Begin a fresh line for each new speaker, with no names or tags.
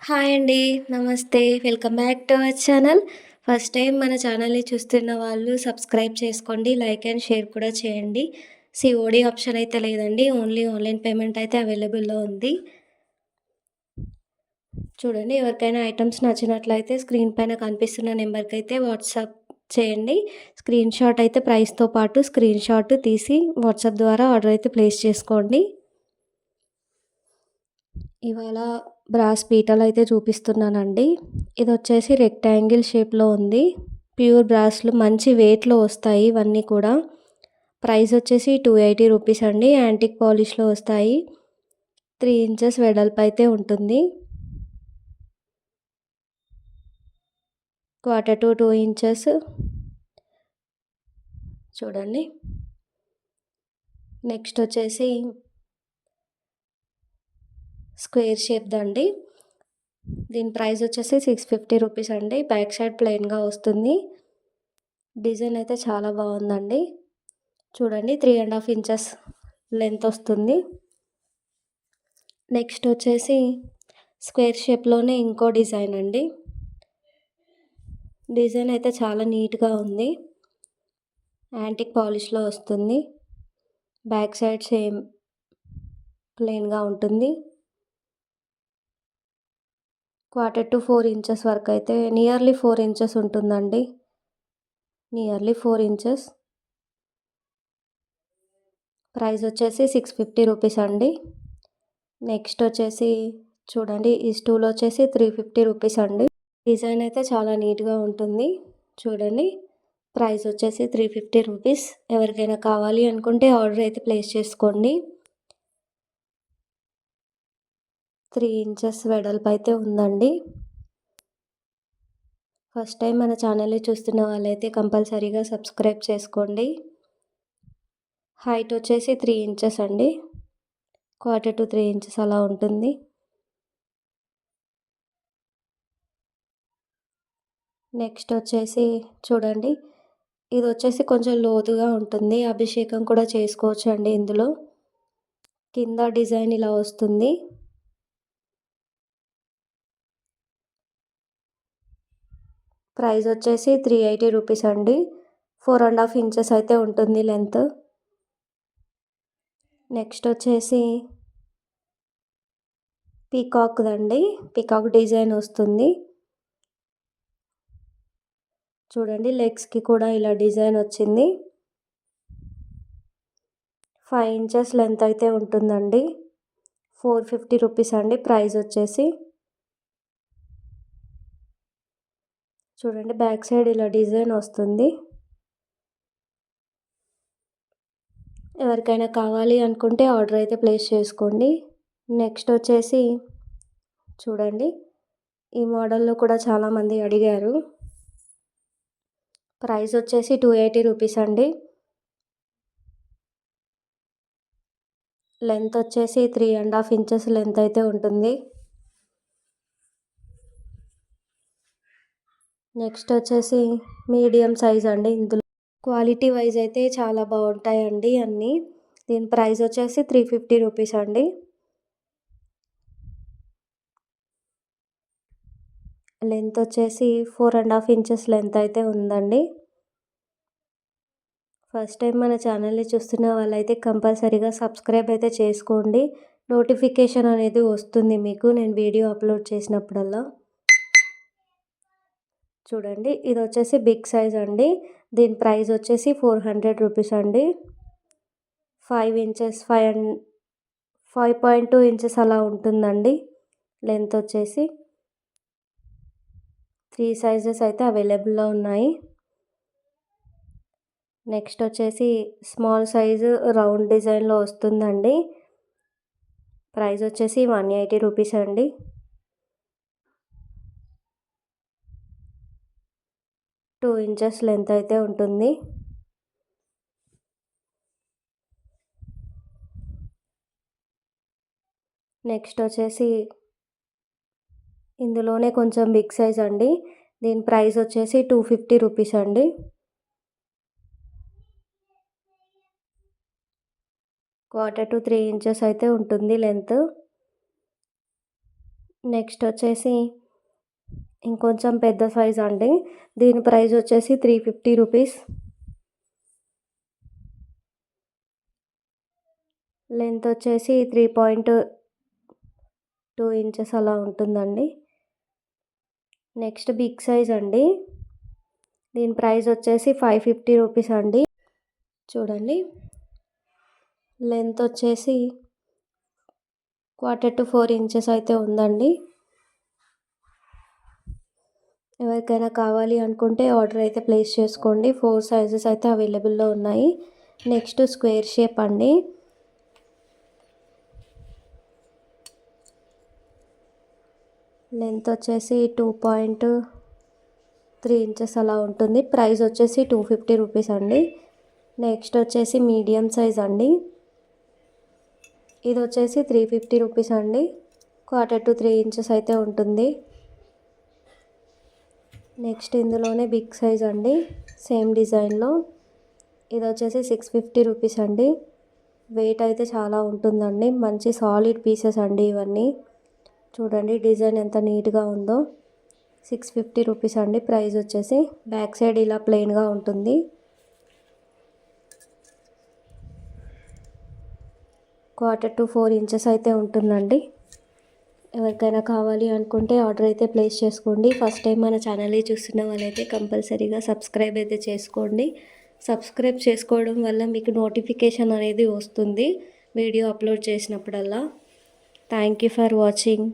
Hi అండి. నమస్తే. Welcome back to our channel. First time మన ఛానల్‌ని చూస్తున్న వాళ్ళు సబ్స్క్రైబ్ చేసుకోండి. లైక్ అండ్ షేర్ కూడా చేయండి. సీఓడీ ఆప్షన్ అయితే లేదండి. ఓన్లీ ఆన్‌లైన్ పేమెంట్ అయితే అవైలబుల్‌లో ఉంది. చూడండి, ఎవరికైనా ఐటెమ్స్ నచ్చినట్లయితే స్క్రీన్ పైన కనిపిస్తున్న నెంబర్‌కైతే వాట్సాప్ చేయండి. స్క్రీన్‌షాట్ అయితే ప్రైస్‌తో పాటు స్క్రీన్‌షాట్ తీసి వాట్సాప్ ద్వారా ఆర్డర్ అయితే ప్లేస్ చేసుకోండి. ఇవాళ బ్రాస్ పీటలయితే చూపిస్తున్నానండి. ఇదొచ్చేసి రెక్టాంగిల్ షేప్‌లో ఉంది. ప్యూర్ బ్రాస్‌లో మంచి వెయిట్‌లో వస్తాయి ఇవన్నీ కూడా. ప్రైస్ వచ్చేసి రూ. 280 అండి. యాంటిక్ పాలిష్‌లో వస్తాయి. 3 ఇంచెస్ వెడల్పయితే ఉంటుంది. 1/4 to 2 ఇంచెస్ చూడండి. నెక్స్ట్ వచ్చేసి స్క్వేర్ షేప్‌దండి. దీని ప్రైస్ వచ్చేసి రూ. 650 అండి. బ్యాక్ సైడ్ ప్లెయిన్‌గా వస్తుంది. డిజైన్ అయితే చాలా బాగుందండి. చూడండి, 3½ ఇంచెస్ లెంత్ వస్తుంది. నెక్స్ట్ వచ్చేసి స్క్వేర్ షేప్‌లోనే ఇంకో డిజైన్ అండి. డిజైన్ అయితే చాలా నీట్‌గా ఉంది. యాంటిక్ పాలిష్‌లో వస్తుంది. బ్యాక్ సైడ్ సేమ్ ప్లెయిన్‌గా ఉంటుంది. 1/4 to 4 ఇంచెస్ వరకు అయితే నియర్లీ 4 ఇంచెస్ ఉంటుందండి. Nearly 4 inches. ప్రైస్ వచ్చేసి రూ. 650 అండి. నెక్స్ట్ వచ్చేసి చూడండి, ఈ స్టూల్ వచ్చేసి రూ. 350 అండి. డిజైన్ అయితే చాలా నీట్‌గా ఉంటుంది. చూడండి, ప్రైస్ వచ్చేసి రూ. 350. ఎవరికైనా కావాలి అనుకుంటే ఆర్డర్ అయితే ప్లేస్ చేసుకోండి. 3 ఇంచెస్ వెడల్పు అయితే ఉందండి. ఫస్ట్ టైం మన ఛానల్ని చూస్తున్న వాళ్ళైతే కంపల్సరీగా సబ్స్క్రైబ్ చేసుకోండి. హైట్ వచ్చేసి 3 ఇంచెస్ అండి. 1/4 to 3 ఇంచెస్ అలా ఉంటుంది. నెక్స్ట్ వచ్చేసి చూడండి, ఇది వచ్చేసి కొంచెం లోతుగా ఉంటుంది. అభిషేకం కూడా చేసుకోవచ్చు అండి ఇందులో. కింద డిజైన్ ఇలా వస్తుంది. ప్రైస్ వచ్చేసి రూ. 380 అండి. 4½ ఇంచెస్ అయితే ఉంటుంది లెంత్. నెక్స్ట్ వచ్చేసి పీకాక్‌దండి. పీకాక్ డిజైన్ వస్తుంది. చూడండి, లెగ్స్‌కి కూడా ఇలా డిజైన్ వచ్చింది. 5 ఇంచెస్ లెంత్ అయితే ఉంటుందండి. రూ. 450 అండి. ప్రైస్ వచ్చేసి చూడండి, బ్యాక్ సైడ్ ఇలా డిజైన్ వస్తుంది. ఎవరికైనా కావాలి అనుకుంటే ఆర్డర్ అయితే ప్లేస్ చేసుకోండి. నెక్స్ట్ వచ్చేసి చూడండి, ఈ మోడల్‌లో కూడా చాలామంది అడిగారు. ప్రైస్ వచ్చేసి రూ. 280 అండి. లెంత్ వచ్చేసి 3½ ఇంచెస్ లెంత్ అయితే ఉంటుంది. నెక్స్ట్ వచ్చేసి మీడియం సైజ్ అండి. ఇందులో క్వాలిటీ వైజ్ అయితే చాలా బాగుంటాయండి అన్నీ. దీని ప్రైస్ వచ్చేసి రూ. 350 అండి. లెంత్ వచ్చేసి 4½ ఇంచెస్ లెంత్ అయితే ఉందండి. ఫస్ట్ టైం మన ఛానల్ని చూస్తున్న వాళ్ళైతే కంపల్సరీగా సబ్స్క్రైబ్ అయితే చేసుకోండి. నోటిఫికేషన్ అనేది వస్తుంది మీకు నేను వీడియో అప్లోడ్ చేసినప్పుడల్లా. చూడండి, ఇది వచ్చేసి బిగ్ సైజ్ అండి. దీని ప్రైస్ వచ్చేసి రూ. 400 అండి. 5 ఇంచెస్ 5.2 ఇంచెస్ అలా ఉంటుందండి లెంత్ వచ్చేసి. 3 సైజెస్ అయితే అవైలబుల్‌లో ఉన్నాయి. నెక్స్ట్ వచ్చేసి స్మాల్ సైజు రౌండ్ డిజైన్‌లో వస్తుందండి. ప్రైస్ వచ్చేసి రూ. 180 అండి. టూ ఇంచెస్ లెంత్ అయితే ఉంటుంది. నెక్స్ట్ వచ్చేసి ఇందులోనే కొంచెం బిగ్ సైజ్ అండి. దీని ప్రైస్ వచ్చేసి రూ. 250 అండి. 1/4 to 3 ఇంచెస్ అయితే ఉంటుంది లెంత్. నెక్స్ట్ వచ్చేసి ఇంకొంచెం పెద్ద సైజ్ అండి. దీని ప్రైస్ వచ్చేసి 350 రూపీస్. లెంత్ వచ్చేసి 3.2 ఇంచెస్ అలా ఉంటుందండి. నెక్స్ట్ బిగ్ సైజ్ అండి. దీని ప్రైస్ వచ్చేసి 550 రూపీస్ అండి. చూడండి, లెంత్ వచ్చేసి 1/4 to 4 ఇంచెస్ అయితే ఉందండి. ఎవరికైనా కావాలి అనుకుంటే ఆర్డర్ అయితే ప్లేస్ చేసుకోండి. 4 సైజెస్ అయితే అవైలబుల్లో ఉన్నాయి. నెక్స్ట్ స్క్వేర్ షేప్ అండి. లెంత్ వచ్చేసి 2.3 ఇంచెస్ అలా ఉంటుంది. ప్రైస్ వచ్చేసి 250 రూపీస్ అండి. నెక్స్ట్ వచ్చేసి మీడియం సైజ్ అండి. ఇది వచ్చేసి 350 రూపీస్ అండి. 1/4 to 3 ఇంచెస్ అయితే ఉంటుంది. నెక్స్ట్ ఇందులోనే బిగ్ సైజ్ అండి, సేమ్ డిజైన్లో. ఇది వచ్చేసి 650 రూపీస్ అండి. వెయిట్ అయితే చాలా ఉంటుందండి. మంచి సాలిడ్ పీసెస్ అండి ఇవన్నీ. చూడండి డిజైన్ ఎంత నీట్గా ఉందో. 650 రూపీస్ అండి ప్రైస్ వచ్చేసి. బ్యాక్ సైడ్ ఇలా ప్లెయిన్గా ఉంటుంది. 1/4 to 4 ఇంచెస్ అయితే ఉంటుందండి. ఎవరికైనా కావాలి అనుకుంటే ఆర్డర్ అయితే ప్లేస్ చేసుకోండి. ఫస్ట్ టైం మన ఛానల్ని చూస్తున్న వాళ్ళైతే కంపల్సరీగా సబ్స్క్రైబ్ అయితే చేసుకోండి. సబ్స్క్రైబ్ చేసుకోవడం వల్ల మీకు నోటిఫికేషన్ అనేది వస్తుంది వీడియో అప్లోడ్ చేసినప్పుడల్లా. Thank you for watching.